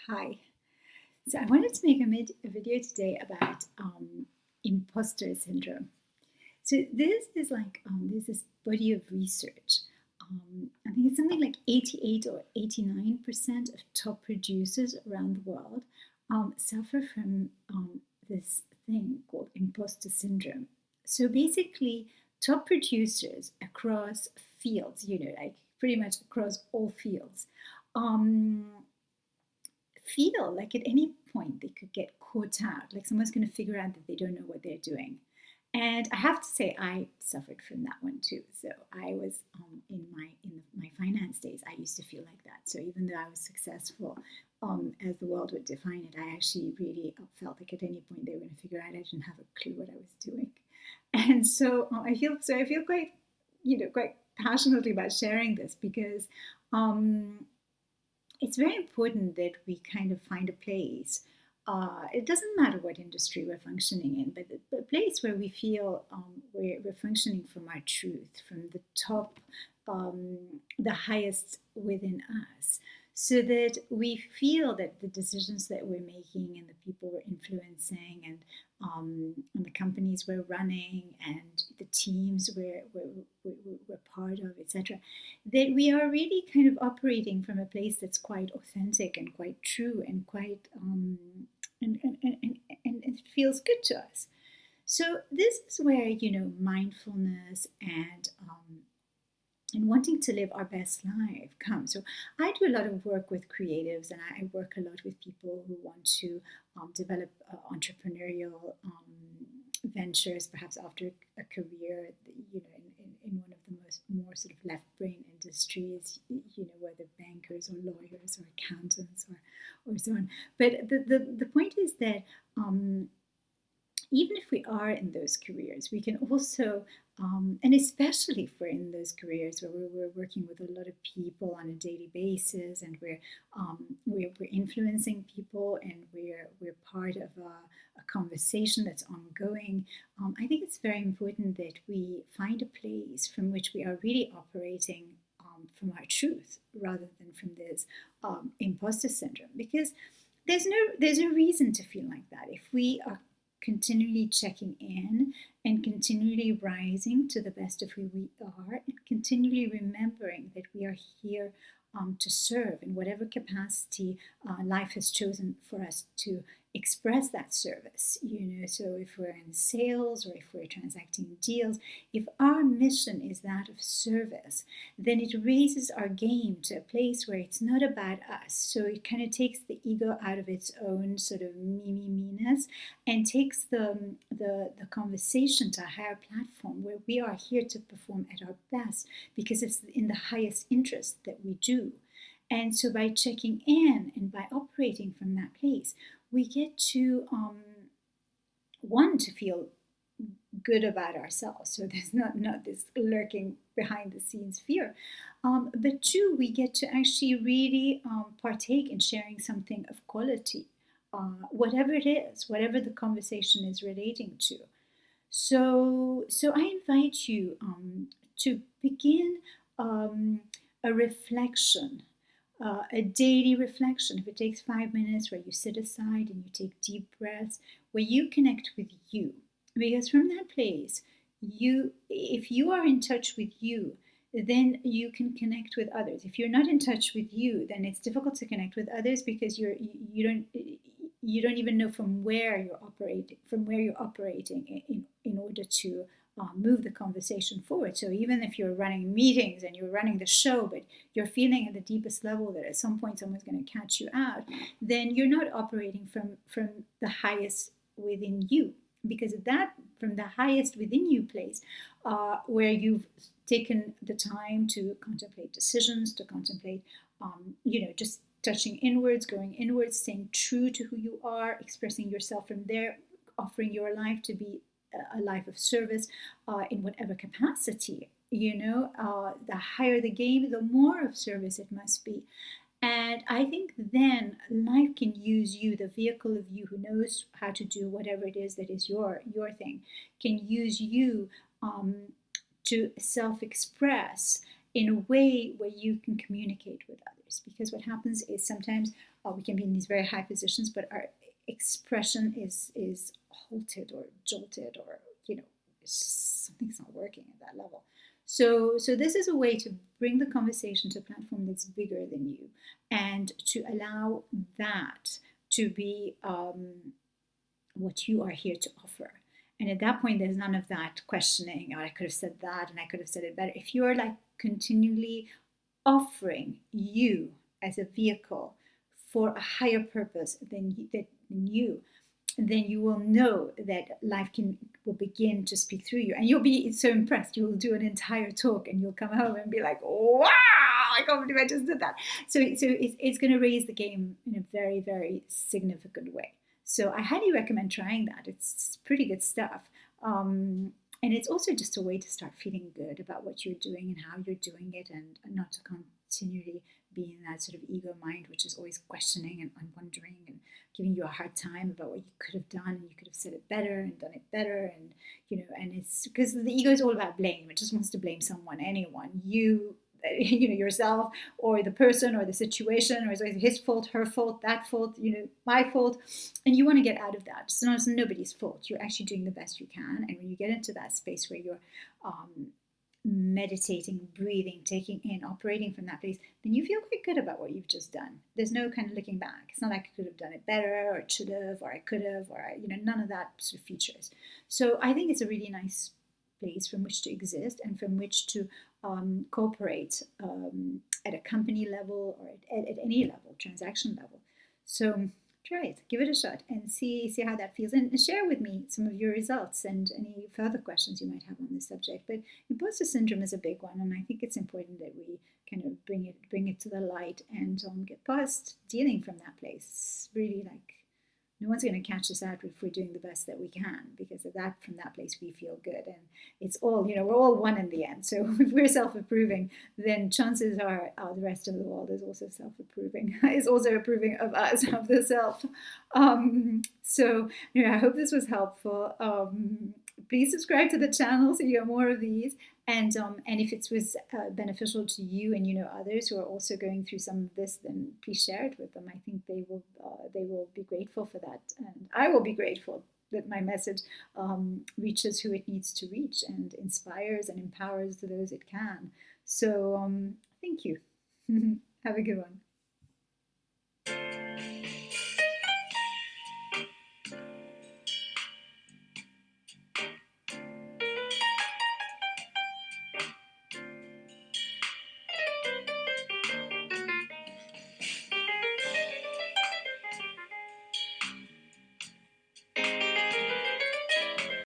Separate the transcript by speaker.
Speaker 1: Hi. So I wanted to make a video today about imposter syndrome. So this is like there's this body of research. I think it's something like 88 or 89% of top producers around the world suffer from this thing called imposter syndrome. So basically, top producers across fields, like pretty much across all fields, um, feel like at any point they could get caught out, like someone's going to figure out that they don't know what they're doing. And I have to say, I suffered from that one too. So I was in my finance days, I used to feel like that. So even though I was successful, as the world would define it, I actually really felt like at any point they were going to figure out I didn't have a clue what I was doing. And so I feel quite quite passionately about sharing this because um, it's very important that we kind of find a place. It doesn't matter what industry we're functioning in, but a place where we feel we're functioning from our truth, from the top, the highest within us, so that we feel that the decisions that we're making and the people we're influencing and the companies we're running and the teams we're part of, etc., that we are really kind of operating from a place that's quite authentic and quite true and quite and it feels good to us. So this is where mindfulness and wanting to live our best life comes. So I do a lot of work with creatives, and I work a lot with people who want to develop entrepreneurial ventures, perhaps after a career, in one of the more sort of left brain industries, whether bankers or lawyers or accountants or so on. But the point is that even if we are in those careers, we can also, and especially if we're in those careers where we're working with a lot of people on a daily basis, and we're influencing people, and we're part of a conversation that's ongoing. I think it's very important that we find a place from which we are really operating from our truth rather than from this imposter syndrome, because there's no reason to feel like that if we are continually checking in and continually rising to the best of who we are, and continually remembering that we are here to serve in whatever capacity life has chosen for us to express that service. So if we're in sales or if we're transacting deals, if our mission is that of service, then it raises our game to a place where it's not about us. So it kind of takes the ego out of its own sort of me-ness, and takes the conversation to a higher platform where we are here to perform at our best because it's in the highest interest that we do. And so by checking in and by operating from that place, we get to one, to feel good about ourselves, so there's not this lurking behind the scenes fear, but two, we get to actually really partake in sharing something of quality, whatever it is, whatever the conversation is relating to. So I invite you to begin a reflection, a daily reflection. If it takes 5 minutes, where you sit aside and you take deep breaths, where you connect with you, because from that place, if you are in touch with you, then you can connect with others. If you're not in touch with you, then it's difficult to connect with others, because you don't even know from where you're operating in order to move the conversation forward. So even if you're running meetings and you're running the show, but you're feeling at the deepest level that at some point someone's going to catch you out, then you're not operating from the highest within you, because that from the highest within you place, where you've taken the time to contemplate decisions, to contemplate just touching inwards, going inwards, staying true to who you are, expressing yourself from there, offering your life to be a life of service in whatever capacity. The higher the game, the more of service it must be. And I think then life can use you, the vehicle of you who knows how to do whatever it is that is your thing, can use you to self-express in a way where you can communicate with others. others. Because what happens is sometimes we can be in these very high positions, but our expression is halted or jolted, or something's not working at that level. So this is a way to bring the conversation to a platform that's bigger than you, and to allow that to be what you are here to offer. And at that point, there's none of that questioning, oh, I could have said that and I could have said it better. If you're like continually offering you as a vehicle for a higher purpose than you, then you will know that life will begin to speak through you, and you'll be so impressed. You will do an entire talk, and you'll come home and be like, "Wow, I can't believe I just did that." So it's going to raise the game in a very, very significant way. So I highly recommend trying that. It's pretty good stuff. And it's also just a way to start feeling good about what you're doing and how you're doing it, and not to continually be in that sort of ego mind, which is always questioning and wondering and giving you a hard time about what you could have done, and you could have said it better and done it better. And and it's because the ego is all about blame. It just wants to blame someone, anyone, yourself, or the person, or the situation, or it's always his fault, her fault, that fault, my fault. And you want to get out of that. So it's nobody's fault. You're actually doing the best you can. And when you get into that space where you're meditating, breathing, taking in, operating from that place, then you feel quite good about what you've just done. There's no kind of looking back. It's not like I could have done it better, or it should have, or I could have, or none of that sort of features. So I think it's a really nice place from which to exist, and from which to cooperate at a company level, or at any level, transaction level. So try it, give it a shot, and see how that feels, and share with me some of your results and any further questions you might have on this subject. But imposter syndrome is a big one, and I think it's important that we kind of bring it to the light, and get past dealing from that place. It's really like, no one's going to catch us out if we're doing the best that we can, because from that place we feel good, and it's all, we're all one in the end. So if we're self-approving, then chances are the rest of the world is also self-approving, is also approving of us, of the self. So I hope this was helpful. Please subscribe to the channel so you get more of these. And if it was beneficial to you, and others who are also going through some of this, then please share it with them. I think they will be grateful for that, and I will be grateful that my message reaches who it needs to reach, and inspires and empowers those it can. So thank you. Have a good one.